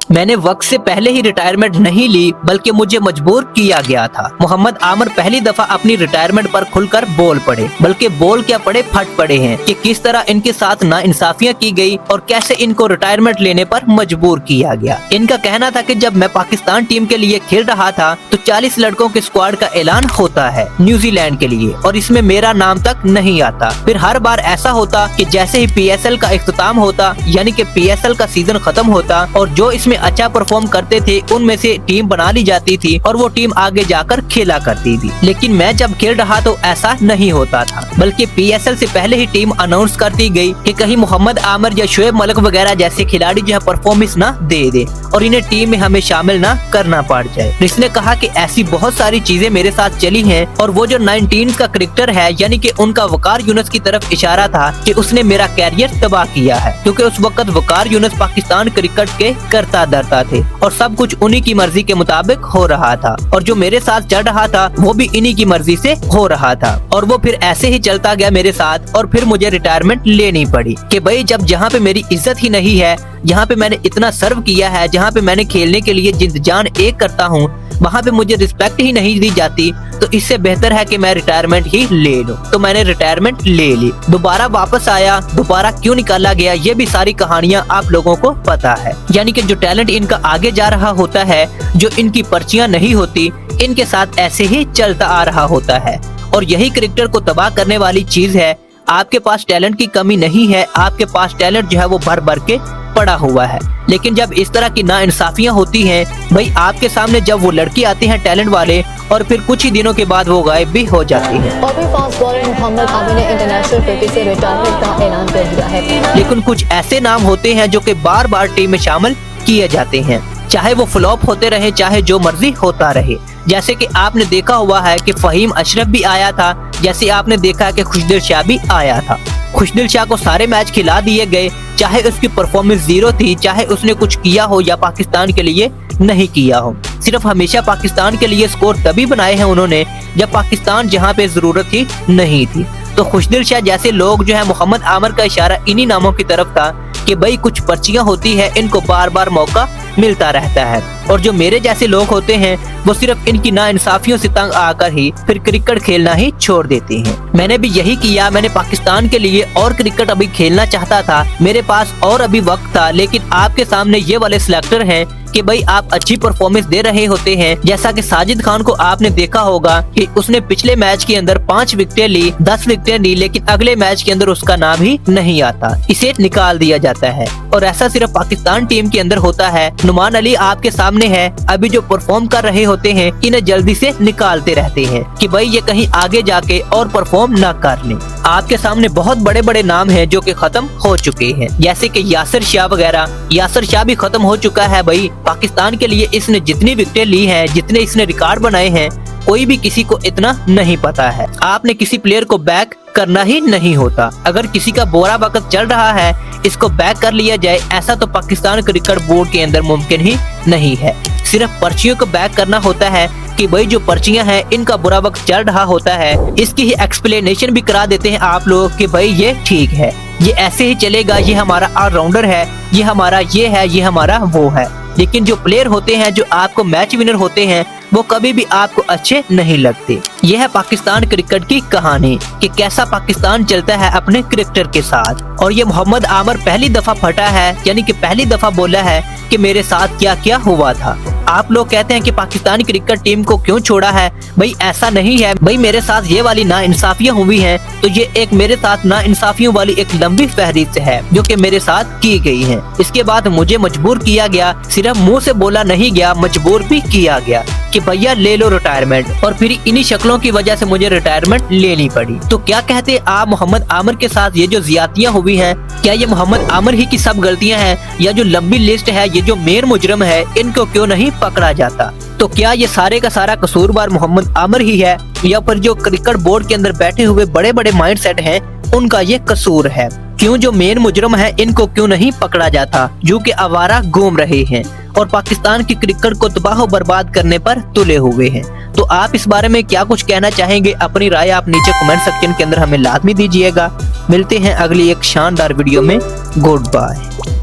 मैंने वक्त से पहले ही रिटायरमेंट नहीं ली, बल्कि मुझे मजबूर किया गया था। मोहम्मद आमिर पहली दफा अपनी रिटायरमेंट पर खुलकर बोल पड़े, बल्कि बोल क्या पड़े, फट पड़े हैं कि किस तरह इनके साथ नाइंसाफियां की गई और कैसे इनको रिटायरमेंट लेने पर मजबूर किया गया। इनका कहना था कि जब मैं पाकिस्तान टीम के लिए खेल रहा था तो 40 लड़कों के स्क्वाड का ऐलान होता है न्यूजीलैंड के लिए और इसमें मेरा नाम तक नहीं आता। फिर हर बार ऐसा होता कि जैसे ही PSL का इख्तिताम होता, यानी कि PSL का सीजन खत्म होता और जो इसमें अच्छा परफॉर्म करते थे उनमें से टीम बना ली जाती थी और वो टीम आगे जाकर खेला करती थी। लेकिन मैं जब खेल रहा तो ऐसा नहीं होता था, बल्कि PSL से पहले ही टीम अनाउंस करती गई कि कहीं मोहम्मद आमिर या शोएब मलिक वगैरह जैसे खिलाड़ी जो है परफॉर्मेंस ना दे दे और इन्हें टीम में हमें शामिल ना करना पड़ जाए। इसने कहा कि ऐसी बहुत सारी चीजें मेरे साथ चली हैं और वो जो 19 का क्रिकेटर है, यानी कि उनका वकार यूनुस की तरफ इशारा था कि उसने मेरा कैरियर तबाह किया है, क्योंकि उस वक्त वकार यूनुस पाकिस्तान क्रिकेट के करता धरता थे और सब कुछ उन्हीं की मर्जी के मुताबिक हो रहा था और जो मेरे साथ चल रहा था वो भी इन्हीं की मर्जी से हो रहा था और वो फिर ऐसे ही चलता गया मेरे साथ और फिर मुझे रिटायरमेंट लेनी पड़ी कि भाई जब जहाँ पे मेरी इज्जत ही नहीं है, जहाँ पे मैंने इतना सर्व किया है, जहाँ पे मैंने खेलने के लिए जिंद जान एक करता हूँ, वहाँ पे मुझे रिस्पेक्ट ही नहीं दी जाती, तो इससे बेहतर है कि मैं रिटायरमेंट ही ले लूं। तो मैंने रिटायरमेंट ले ली। दोबारा वापस आया, दोबारा क्यों निकाला गया, ये भी सारी कहानियां आप लोगों को पता है। यानी कि जो टैलेंट इनका आगे जा रहा होता है, जो इनकी पर्चियां नहीं होती, इनके साथ ऐसे ही चलता आ रहा होता है और यही क्रिकेटर को तबाह करने वाली चीज है। आपके पास टैलेंट की कमी नहीं है, आपके पास टैलेंट जो है वो भर भर के पड़ा हुआ है, लेकिन जब इस तरह की नाइंसाफियां होती हैं, भाई आपके सामने जब वो लड़की आते हैं टैलेंट वाले और फिर कुछ ही दिनों के बाद वो गायब भी हो जाती है। और भी फास्ट बॉलर मोहम्मद आमिर ने इंटरनेशनल क्रिकेट से रिटायरमेंट का ऐलान कर दिया है। लेकिन कुछ ऐसे नाम होते हैं जो कि बार बार टीम में शामिल किए जाते हैं, चाहे वो फ्लॉप होते रहे, चाहे जो मर्जी होता रहे। जैसे कि आपने देखा हुआ है कि फहीम अशरफ भी आया था, जैसे आपने देखा कि खुशदिल शाह भी आया था। खुशदिल शाह को सारे मैच खिला दिए गए, चाहे उसकी परफॉर्मेंस जीरो थी, चाहे उसने कुछ किया हो या पाकिस्तान के लिए नहीं किया हो। सिर्फ हमेशा पाकिस्तान के लिए स्कोर तभी बनाए हैं उन्होंने जब पाकिस्तान जहां पे जरूरत ही नहीं थी। तो खुशदिल शाह जैसे लोग जो है, मोहम्मद आमिर का इशारा इन्हीं नामों की तरफ था कि भाई कुछ पर्चियां होती है, इनको बार बार मौका मिलता रहता है और जो मेरे जैसे लोग होते हैं वो सिर्फ इनकी नाइंसाफियों से तंग आकर ही फिर क्रिकेट खेलना ही छोड़ देते हैं। मैंने भी यही किया। मैंने पाकिस्तान के लिए और क्रिकेट अभी खेलना चाहता था, मेरे पास और अभी वक्त था, लेकिन आपके सामने ये वाले सिलेक्टर हैं कि भाई आप अच्छी परफॉर्मेंस दे रहे होते हैं। जैसा कि साजिद खान को आपने देखा होगा कि उसने पिछले मैच के अंदर 5 विकेटें ली, 10 विकेटें ली, लेकिन अगले मैच के अंदर उसका नाम ही नहीं आता, इसे निकाल दिया जाता है। और ऐसा सिर्फ पाकिस्तान टीम के अंदर होता है। नुमान अली आपके सामने है, अभी जो परफॉर्म कर रहे होते हैं इन्हें जल्दी से निकालते रहते हैं कि भाई ये कहीं आगे जाके और परफॉर्म न कर ले। आपके सामने बहुत बड़े बड़े नाम हैं जो कि खत्म हो चुके हैं, जैसे कि यासिर शाह वगैरह। यासिर शाह भी खत्म हो चुका है भाई। पाकिस्तान के लिए इसने जितनी विकेटें ली हैं, जितने इसने रिकॉर्ड बनाए हैं, कोई भी किसी को इतना नहीं पता है। आपने किसी प्लेयर को बैक करना ही नहीं होता। अगर किसी का बुरा वक्त चल रहा है, इसको बैक कर लिया जाए, ऐसा तो पाकिस्तान क्रिकेट बोर्ड के अंदर मुमकिन ही नहीं है। सिर्फ पर्चियों को बैक करना होता है कि भाई जो पर्चियां हैं इनका बुरा वक्त चल रहा होता है, इसकी ही एक्सप्लेनेशन भी करा देते हैं आप लोग कि भाई ये ठीक है, ये ऐसे ही चलेगा, ये हमारा ऑलराउंडर है, ये हमारा ये है, ये हमारा वो है। लेकिन जो प्लेयर होते हैं, जो आपको मैच विनर होते हैं, वो कभी भी आपको अच्छे नहीं लगते। यह है पाकिस्तान क्रिकेट की कहानी कि कैसा पाकिस्तान चलता है अपने क्रिकेटर के साथ। और ये मोहम्मद आमिर पहली दफा फटा है, यानी कि पहली दफा बोला है कि मेरे साथ क्या क्या हुआ था। आप लोग कहते हैं कि पाकिस्तानी क्रिकेट टीम को क्यों छोड़ा है, भाई ऐसा नहीं है। भाई मेरे साथ ये वाली नाइंसाफियां हुई हैं, तो ये एक मेरे साथ नाइंसाफियों वाली एक लंबी फहरिस्त है जो कि मेरे साथ की गई है। इसके बाद मुझे मजबूर किया गया, सिर्फ मुंह से बोला नहीं गया, मजबूर भी किया गया कि भैया ले लो रिटायरमेंट, और फिर इन्हीं शक्लों की वजह से मुझे रिटायरमेंट लेनी पड़ी। तो क्या कहते आप मोहम्मद आमिर के साथ ये जो ज्यादतियां हुई हैं, क्या ये मोहम्मद आमिर ही की सब गलतियां हैं, या जो लंबी लिस्ट है, ये जो मेन मुजरिम है, इनको क्यों नहीं पकड़ा जाता? तो क्या ये सारे का सारा कसूरवार मोहम्मद आमिर ही है, या फिर जो क्रिकेट बोर्ड के अंदर बैठे हुए बड़े बड़े माइंडसेट हैं उनका ये कसूर है? क्यों जो मेन मुजरिम है इनको क्यों नहीं पकड़ा जाता, जो कि आवारा घूम रहे हैं और पाकिस्तान की क्रिकेट को तबाह बर्बाद करने पर तुले हुए हैं? तो आप इस बारे में क्या कुछ कहना चाहेंगे? अपनी राय आप नीचे कमेंट सेक्शन के अंदर हमें लाजमी दीजिएगा। मिलते हैं अगली एक शानदार वीडियो में। Good bye.